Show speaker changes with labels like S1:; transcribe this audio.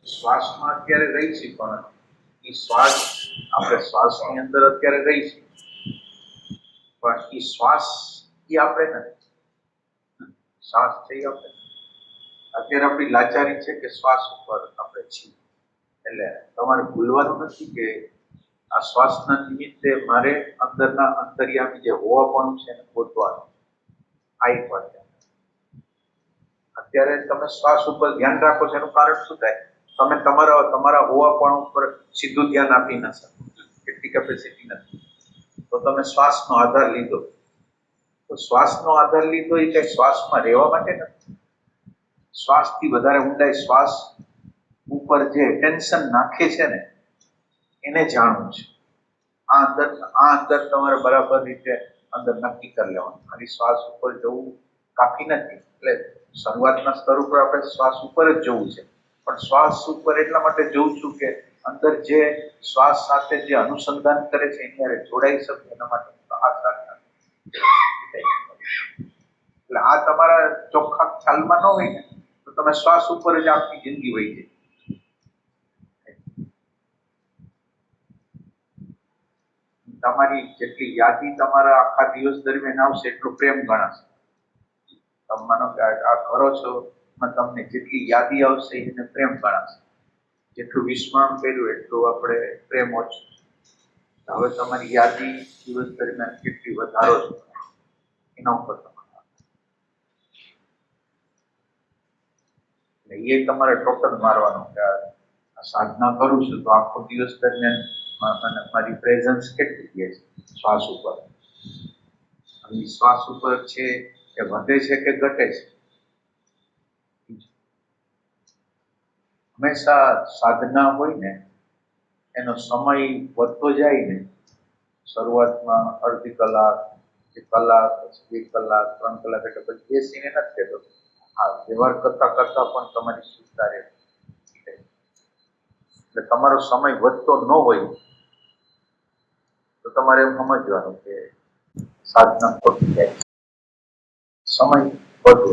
S1: શ્વાસમાં અત્યારે રહી છે, પણ એ શ્વાસ આપણે શ્વાસની અંદર અત્યારે રહી છે, પણ એ શ્વાસ એ આપણે નથી. શ્વાસ છે એ આપણે અત્યારે આપણી લાચારી છે કે શ્વાસ ઉપર આપણે છીએ. એટલે તમારે ભૂલવાનું નથી કે આ શ્વાસના નિમિત્તે મારે અંદરના અંતર્યામી જે હોવાપણું છે એને ગોતવાનું. આ એક વાત. અત્યારે તમે શ્વાસ ઉપર ધ્યાન રાખો છો એનું કારણ શું થાય? તમે તમારા હોવાપણ ઉપર સીધું ધ્યાન આપી ન શકો, એટલી કેપેસિટી નથી. તો તમે શ્વાસનો આધાર લીધો. તો શ્વાસનો આધાર લીધો એ કઈ શ્વાસમાં રહેવા માટે નથી. શ્વાસથી વધારે ઊંડાઈ શ્વાસ ઉપર જે ટેન્શન નાખે છે ને એને જાણવું છે. આ અંદર તમારે બરાબર રીતે અંદર નક્કી કરી લેવાનું. ખાલી શ્વાસ ઉપર જવું કાફી નથી. એટલે શરૂઆતના સ્તર ઉપર આપણે શ્વાસ ઉપર જ જવું છે, પણ શ્વાસ ઉપર એટલા માટે જવું છું કે અંદર જે શ્વાસ સાથે જે અનુસંધાન કરે છે એની હારે જોડાઈ શકે એના માટે હાથ રાખતા. એટલે આ તમારા ચોખ્ખા ખ્યાલમાં ન હોય ને તો તમે શ્વાસ ઉપર જ આખી જિંદગી વહી જાય. તમારી જેટલી યાદી તમારા આખા દિવસ દરમિયાન આવશે એટલું પ્રેમ ગણાશે. તમે માનો કે આ કરો છો, તમને જેટલી યાદી આવશે એને પ્રેમ ગણાશે. જેટલું વિસ્મરણ કર્યું એટલું આપણે પ્રેમ ઓછું. હવે તમારી યાદી દિવસ દરમિયાન કેટલી વધારો છો એના ઉપર એ તમારે ટોટલ મારવાનું કે આ સાધના કરું છું તો આખો દિવસ દરમિયાન મારી પ્રેઝન્સ કેટલી છે શ્વાસ ઉપર. શ્વાસ ઉપર છે એ વધે છે કે ઘટે છે? હંમેશા સાધના હોય ને એનો સમય વધતો જાય ને, શરૂઆતમાં અડધી કલાક, કલાક, પછી 2 કલાક, 3 કલાક, એટલે પછી બેસીને નથી કહેતો. હા, વ્યવહાર કરતા કરતા પણ તમારી સુધતા રહે. એટલે તમારો સમય વધતો ન હોય તો તમારે એમ સમજવાનું કે સાધના ખોટી જાય, સમય વધુ